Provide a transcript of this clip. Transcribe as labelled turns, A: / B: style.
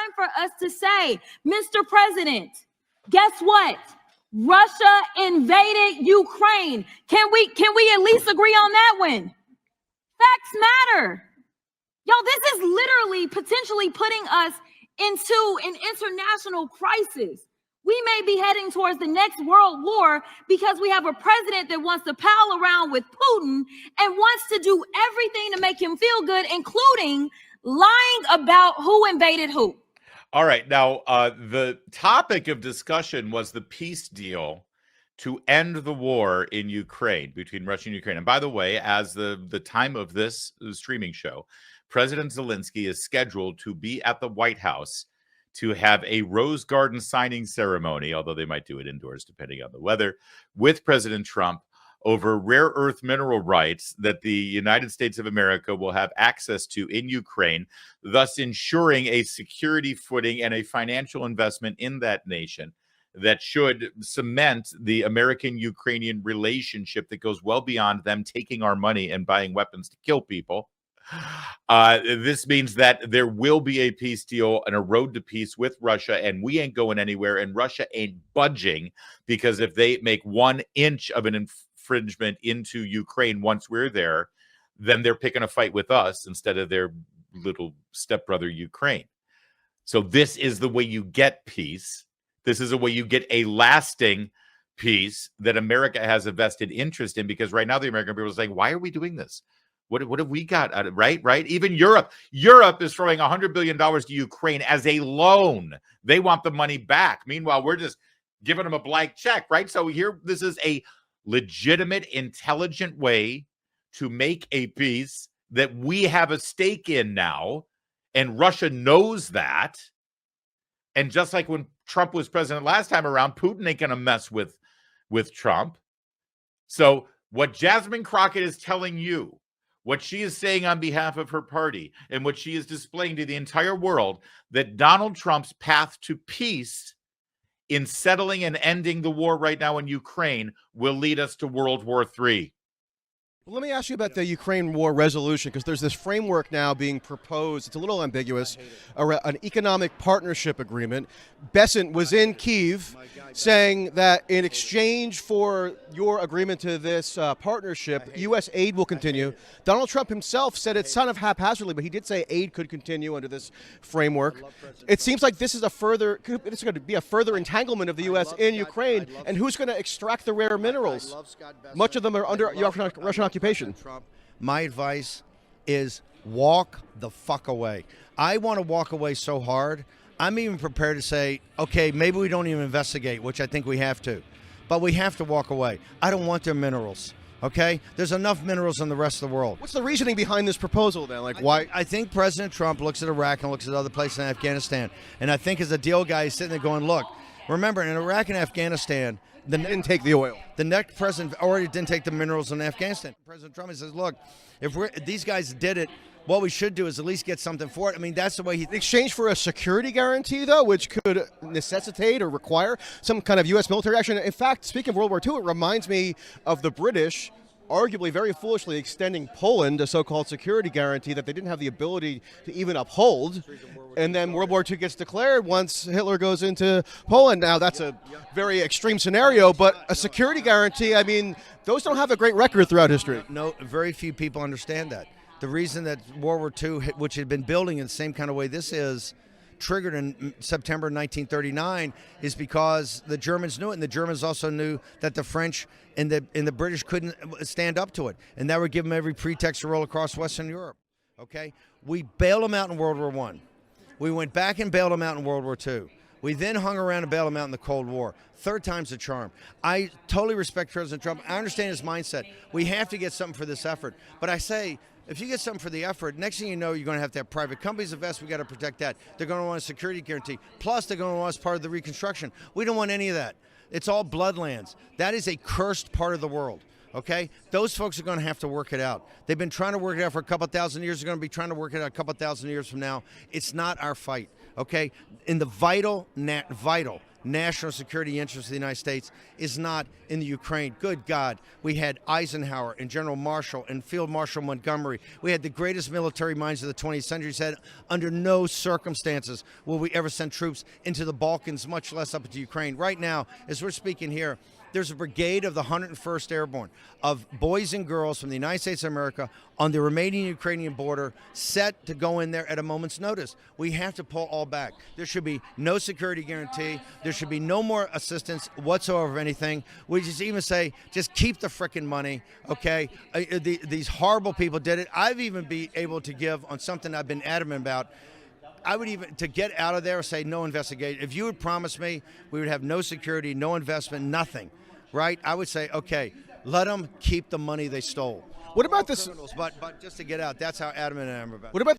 A: time for us to say, Mr. President, guess what? Russia invaded Ukraine. Can we at least agree on that one? Facts matter. Y'all, this is literally potentially putting us into an international crisis. We may be heading towards the next world war because we have a president that wants to pal around with Putin and wants to do everything to make him feel good, including lying about who invaded who.
B: All right. Now, the topic of discussion was the peace deal to end the war in Ukraine, between Russia and Ukraine. And by the way, as the time of this streaming show, President Zelensky is scheduled to be at the White House to have a Rose Garden signing ceremony, although they might do it indoors depending on the weather, with President Trump over rare earth mineral rights that the United States of America will have access to in Ukraine, thus ensuring a security footing and a financial investment in that nation that should cement the American-Ukrainian relationship that goes well beyond them taking our money and buying weapons to kill people. This means that there will be a peace deal and a road to peace with Russia, and we ain't going anywhere, and Russia ain't budging, because if they make 1 inch of an infringement into Ukraine once we're there, then they're picking a fight with us instead of their little stepbrother Ukraine. So this is the way you get peace. This is the way you get a lasting peace that America has a vested interest in, because right now the American people are saying, why are we doing this? What have we got out of it? Right? Even Europe is throwing $100 billion to Ukraine as a loan. They want the money back. Meanwhile, we're just giving them a blank check, right? So here, this is a legitimate, intelligent way to make a peace that we have a stake in now, and Russia knows that. And just like when Trump was president last time around, Putin ain't going to mess with Trump. So what Jasmine Crockett is telling you, what she is saying on behalf of her party, and what she is displaying to the entire world, that Donald Trump's path to peace in settling and ending the war right now in Ukraine will lead us to World War III.
C: Well, let me ask you about the Ukraine war resolution, because there's this framework now being proposed. It's a little ambiguous, an economic partnership agreement. Bannon was in Kyiv saying that in exchange for your agreement to this partnership, U.S. aid will continue. Donald Trump himself said it's kind of haphazardly, but he did say aid could continue under this framework. It seems like this is it's going to be a further entanglement of the U.S. in Ukraine, and who's going to extract the rare minerals? Much of them are under Russian occupation.
D: My advice is walk the fuck away. I want to walk away so hard, I'm even prepared to say, okay, maybe we don't even investigate, which I think we have to. But we have to walk away. I don't want their minerals, okay? There's enough minerals in the rest of the world.
C: What's the reasoning behind this proposal, then? Like, why?
D: I think President Trump looks at Iraq and looks at other places in Afghanistan. And I think as a deal guy, he's sitting there going, look, remember, in Iraq and Afghanistan,
C: didn't take the oil.
D: The next president already didn't take the minerals in Afghanistan. President Trump says, look, if these guys did it, what we should do is at least get something for it. I mean, that's the way he...
C: In exchange for a security guarantee, though, which could necessitate or require some kind of U.S. military action. In fact, speaking of World War II, it reminds me of the British arguably very foolishly extending Poland a so-called security guarantee that they didn't have the ability to even uphold. And then World War II gets declared once Hitler goes into Poland. Now, that's a very extreme scenario, but a security guarantee, I mean, those don't have a great record throughout history.
D: No, very few people understand that. The reason that World War II, which had been building in the same kind of way this is, triggered in September 1939 is because the Germans knew it, and the Germans also knew that the French and the British couldn't stand up to it, and that would give them every pretext to roll across Western Europe. Okay, we bailed them out in World War I. We went back and bailed them out in World War II. We then hung around and bailed them out in the Cold War. Third time's the charm. I totally respect President Trump. I understand his mindset. We have to get something for this effort, but I say, if you get something for the effort, next thing you know, you're going to have private companies invest. We got to protect that. They're going to want a security guarantee. Plus, they're going to want us part of the reconstruction. We don't want any of that. It's all bloodlands. That is a cursed part of the world. Okay? Those folks are going to have to work it out. They've been trying to work it out for a couple thousand years. They're going to be trying to work it out a couple thousand years from now. It's not our fight. okay, in the vital national security interest of the United States is not in the Ukraine. Good God, we had Eisenhower and General Marshall and Field Marshal Montgomery. We had the greatest military minds of the 20th century said, under no circumstances will we ever send troops into the Balkans, much less up into Ukraine. Right now, as we're speaking here, there's a brigade of the 101st Airborne of boys and girls from the United States of America on the Romanian-Ukrainian border set to go in there at a moment's notice. We have to pull all back. There should be no security guarantee. There should be no more assistance whatsoever of anything. We just even say, just keep the frickin' money, okay? These horrible people did it. I've even been able to give on something I've been adamant about. I would even, to get out of there, say no investigation. If you would promise me we would have no security, no investment, nothing, right? I would say, okay, let them keep the money they stole.
C: What about this?
D: Criminals, but just to get out, that's how adamant I am about it.
C: What about